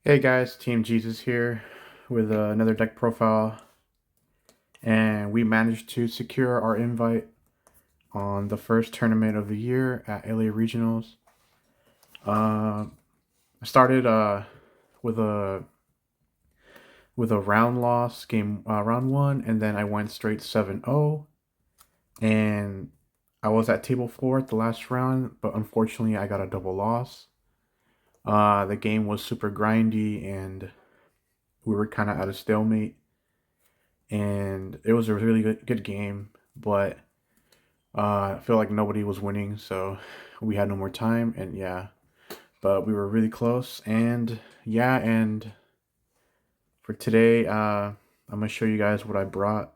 Hey guys, Team Jesus here with another deck profile, and we managed to secure our invite on the first tournament of the year at LA Regionals. I started with a round loss game, round one, and then I went straight 7-0, and I was at table 4 at the last round, but unfortunately I got a double loss. The game was super grindy, and we were kind of at a stalemate. And it was a really good game, but I feel like nobody was winning, so we had no more time, and yeah, but we were really close, and yeah, and for today, I'm gonna show you guys what I brought.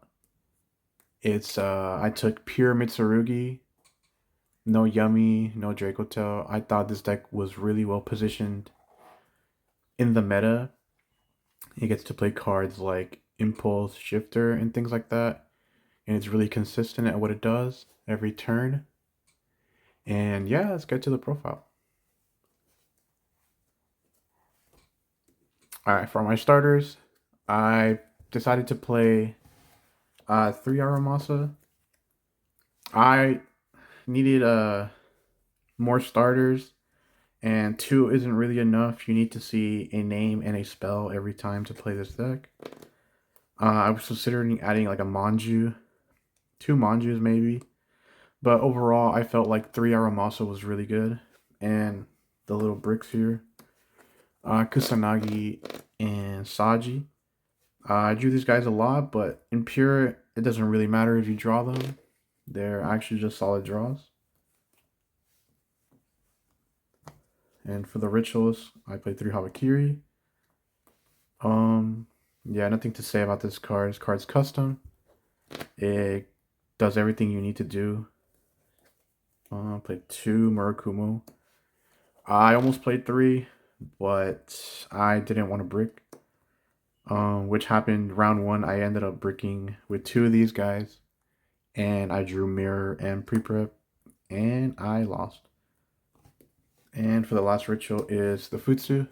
It's I took pure Mitsurugi, no Yummy, no Dracotel. I thought this deck was really well positioned in the meta. It gets to play cards like Impulse, Shifter, and things like that, and it's really consistent at what it does every turn. And yeah, let's get to the profile. All right, for my starters, I decided to play 3 Aramasa. I needed more starters, and 2 isn't really enough. You need to see a name and a spell every time to play this deck. I was considering adding like a Manju, 2 Manjus maybe, but overall, I felt like 3 Aramasa was really good, and the little bricks here, Kusanagi and Saji. I drew these guys a lot, but in pure, it doesn't really matter if you draw them. They're actually just solid draws. And for the rituals, I played 3 Habakiri. Um, yeah, nothing to say about this card. This card's custom. It does everything you need to do. Played 2 Murakumo. I almost played 3, but I didn't want to brick. Which happened round 1. I ended up bricking with 2 of these guys, and I drew mirror and pre-prep, and I lost. And for the last ritual is the Futsu.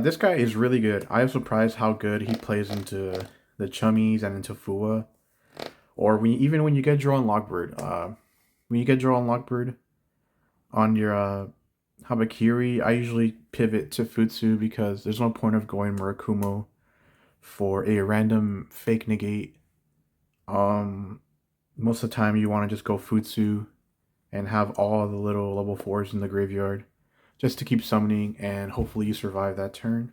This guy is really good. I am surprised how good he plays into the chummies and into Fua. Or even when you get drawn Lockbird. When you get drawn Lockbird on your Habakiri, I usually pivot to Futsu because there's no point of going Murakumo for a random fake negate. Most of the time you want to just go Futsu and have all the little level 4s in the graveyard just to keep summoning, and hopefully you survive that turn.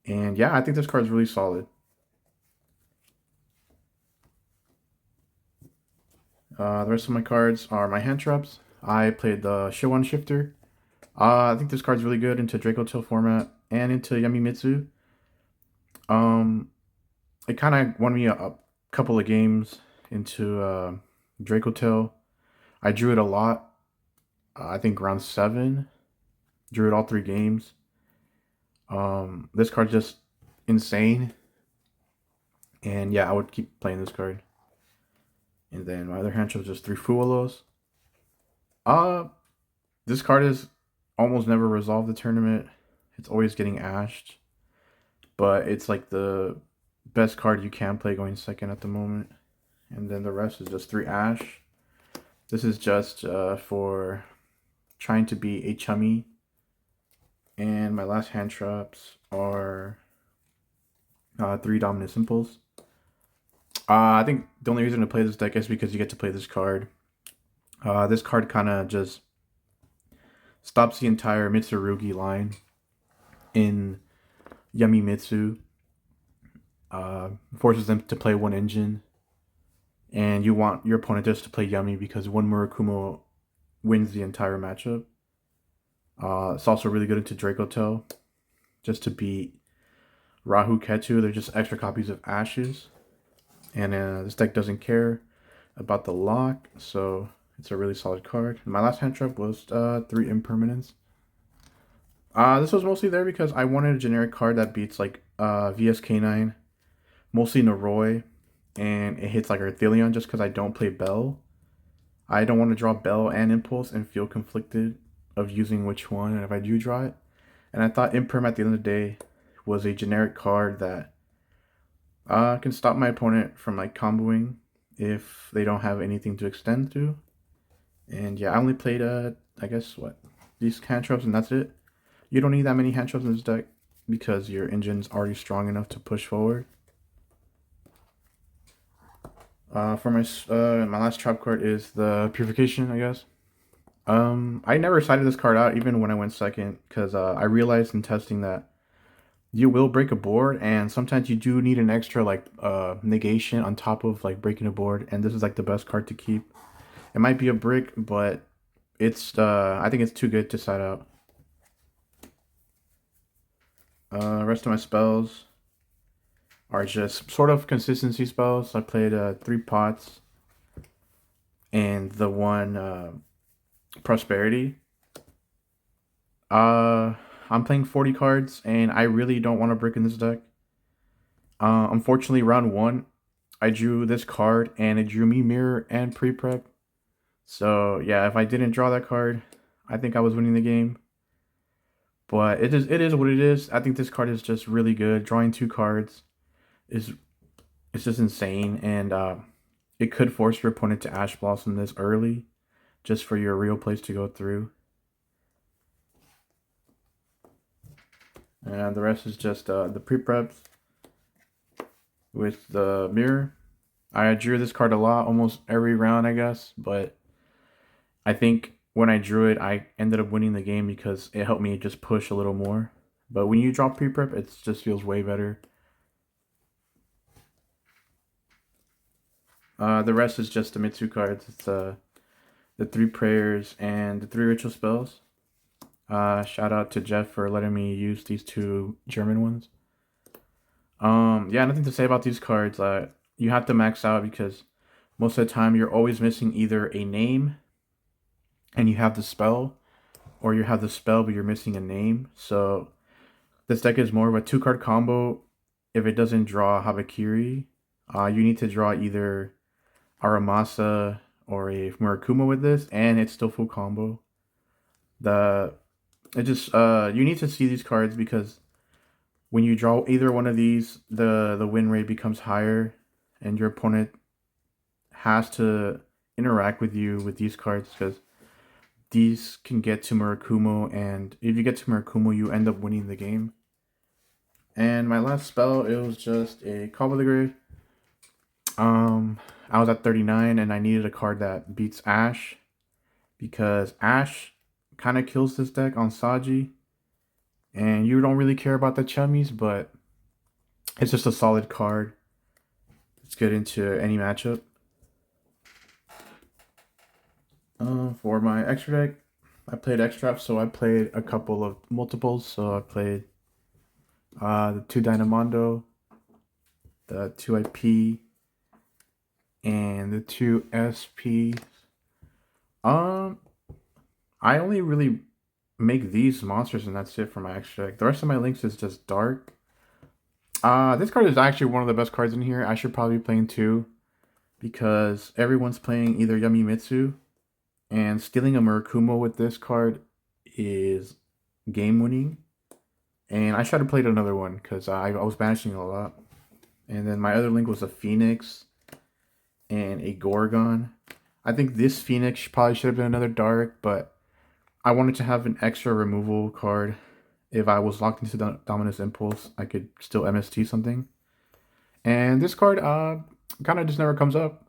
And yeah, I think this card is really solid. The rest of my cards are my hand traps. I played the Showan Shifter. I think this card's really good into Draco Till format and into Yamimitsu. Um, it kind of won me a couple of games into Draco Till. I drew it a lot. I think round 7. Drew it all 3 games. This card's just insane. And yeah, I would keep playing this card. And then my other hand shows just 3 Fuelos. Uh, this card is almost never resolved the tournament. It's always getting ashed. But it's like the best card you can play going second at the moment. And then the rest is just 3 ash. This is just for trying to be a chummy. And my last hand traps are 3 Dominus Impulse. I think the only reason to play this deck is because you get to play this card. This card kind of just stops the entire Mitsurugi line in Yamimitsu. Forces them to play 1 engine. And you want your opponent just to play Yummy because 1 Murakumo wins the entire matchup. It's also really good into Dracotel, just to beat Rahu Ketu. They're just extra copies of Ashes. And this deck doesn't care about the lock, so it's a really solid card. And my last hand trap was 3 Impermanence. This was mostly there because I wanted a generic card that beats like VSK9, mostly Noroi, and it hits like Arthelion just because I don't play Bell. I don't want to draw Bell and Impulse and feel conflicted of using which one, and if I do draw it, And I thought Imperm at the end of the day was a generic card that can stop my opponent from like comboing if they don't have anything to extend to. And yeah, I only played I guess what, these hand traps, and that's it. You don't need that many hand traps in this deck because your engine's already strong enough to push forward. For my last trap card is the Purification, I guess. I never cited this card out even when I went second because I realized in testing that you will break a board, and sometimes you do need an extra like negation on top of like breaking a board, and this is like the best card to keep. It might be a brick, but it's I think it's too good to side out. Rest of my spells are just sort of consistency spells. I played 3 pots and the one prosperity. I'm playing 40 cards, and I really don't want to brick in this deck. Unfortunately, round 1, I drew this card, and it drew me mirror and pre-prep. So yeah, if I didn't draw that card, I think I was winning the game. But it is what it is. I think this card is just really good. Drawing 2 cards is it's just insane, and it could force your opponent to Ash Blossom this early, just for your real plays to go through. And the rest is just the pre-preps with the mirror. I drew this card a lot, almost every round, I guess, but I think when I drew it, I ended up winning the game because it helped me just push a little more. But when you draw pre-prep, it just feels way better. The rest is just the Mitsu cards. It's the 3 prayers and the 3 ritual spells. Shout out to Jeff for letting me use these 2 German ones. Yeah, nothing to say about these cards. You have to max out because most of the time you're always missing either a name and you have the spell, or you have the spell but you're missing a name. So this deck is more of a 2-card combo. If it doesn't draw Habakiri, you need to draw either Aramasa or a Murakumo with this, and it's still full combo. You need to see these cards because when you draw either one of these, the win rate becomes higher, and your opponent has to interact with you with these cards because these can get to Murakumo, and if you get to Murakumo, you end up winning the game. And my last spell, it was just a Call of the Grave. I was at 39, and I needed a card that beats Ash because Ash kind of kills this deck on Saji, and you don't really care about the chummies, but it's just a solid card. It's good into any matchup. For my extra deck, I played extra, so I played a couple of multiples. So I played the 2 Dynamondo, the 2 IP, and the 2 SPs. I only really make these monsters, and that's it for my extra deck. The rest of my links is just dark. This card is actually one of the best cards in here. I should probably be playing 2 because everyone's playing either Yamimitsu, and stealing a Murakumo with this card is game winning. And I should have played another one because I was banishing a lot. And then my other link was a Phoenix and a Gorgon. I think this Phoenix probably should have been another dark, but I wanted to have an extra removal card. If I was locked into the Dominus Impulse, I could still MST something. And this card kind of just never comes up.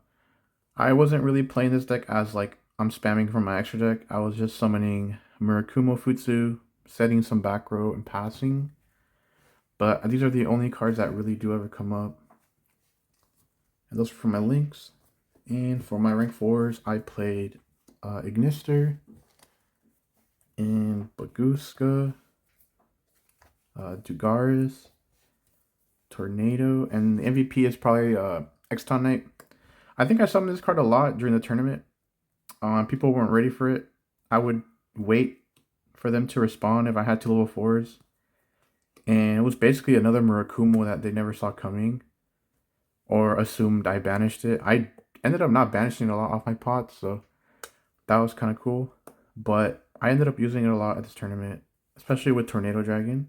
I wasn't really playing this deck as like I'm spamming from my extra deck. I was just summoning Murakumo Futsu, setting some back row, and passing. But these are the only cards that really do ever come up. And those are for my links. And for my rank 4s, I played Ignister and Baguska, Dugaris, Tornado, and the MVP is probably Exton Knight. I think I summoned this card a lot during the tournament. People weren't ready for it. I would wait for them to respond if I had 2 level 4s. And it was basically another Murakumo that they never saw coming or assumed I banished it. I ended up not banishing a lot off my pots, so that was kind of cool. But I ended up using it a lot at this tournament. especially with Tornado Dragon.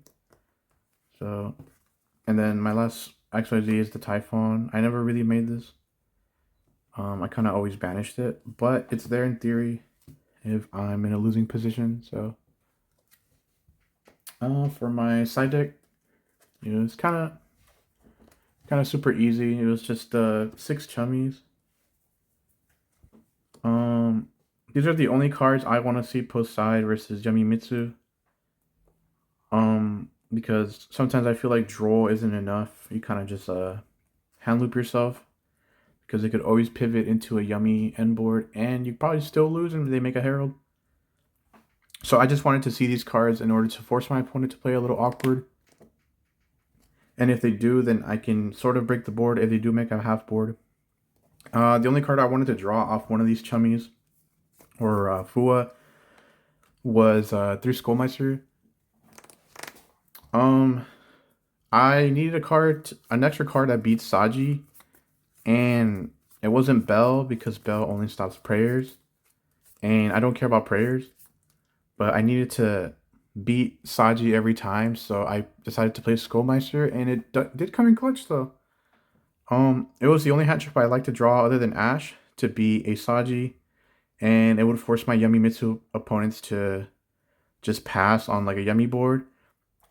So, and then my last XYZ is the Typhon. I never really made this. I kind of always banished it, but it's there in theory if I'm in a losing position. So, for my side deck, it's kind of super easy. It was just 6 chummies. Um, these are the only cards I want to see post side versus Yamimitsu. Because sometimes I feel like draw isn't enough. You kind of just hand loop yourself because it could always pivot into a Yummy end board, and you probably still lose and they make a Herald. So I just wanted to see these cards in order to force my opponent to play a little awkward. And if they do, then I can sort of break the board if they do make a half board. The only card I wanted to draw off one of these chummies or Fua was 3 Skullmeister. I needed an extra card that beats Saji, and it wasn't Bell because Bell only stops prayers, and I don't care about prayers, but I needed to beat Saji every time, so I decided to play Skullmeister, and it did come in clutch though. It was the only hat trick I like to draw other than Ash to be a Saji, and it would force my Yamimitsu opponents to just pass on like a Yummy board.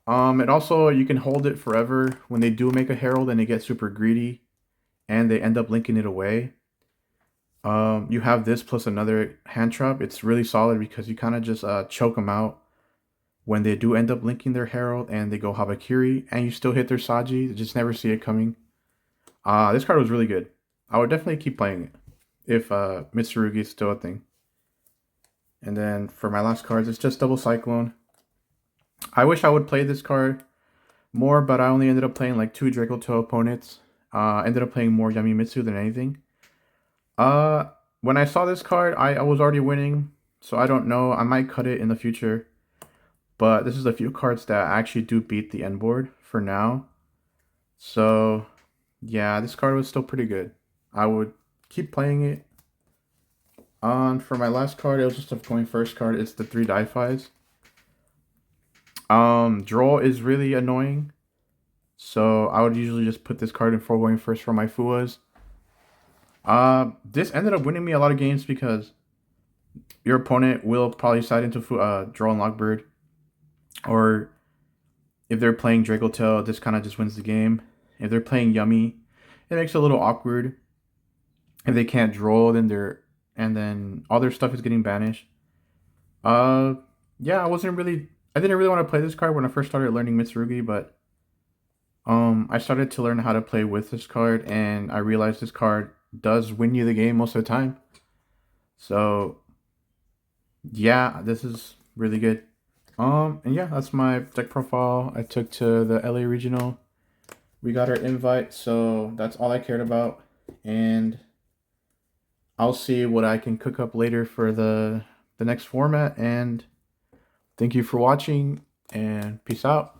It also, you can hold it forever when they do make a Herald and they get super greedy and they end up linking it away. You have this plus another hand trap. It's really solid because you kind of just choke them out when they do end up linking their Herald and they go Habakiri and you still hit their Saji. You just never see it coming. This card was really good. I would definitely keep playing it if Mitsurugi is still a thing. And then for my last cards, it's just Double Cyclone. I wish I would play this card more, but I only ended up playing like 2 Draco Tail opponents. Ended up playing more Yamimitsu than anything. When I saw this card, I was already winning, so I don't know. I might cut it in the future. But this is a few cards that actually do beat the end board for now. So, yeah, this card was still pretty good. I would keep playing it. For my last card, it was just a going first card. It's the 3 Dai-Fis. Draw is really annoying. So I would usually just put this card in 4 going first for my Fuas. This ended up winning me a lot of games because your opponent will probably side into Draw and Lockbird. Or if they're playing Draco Tail, this kind of just wins the game. If they're playing Yummy, it makes it a little awkward. If they can't draw, and then all their stuff is getting banished. Yeah, I didn't really want to play this card when I first started learning Mitsurugi, but I started to learn how to play with this card, and I realized this card does win you the game most of the time. So yeah, this is really good. And yeah, that's my deck profile I took to the LA Regional. We got our invite, so that's all I cared about. And I'll see what I can cook up later for the next format. And thank you for watching, and peace out.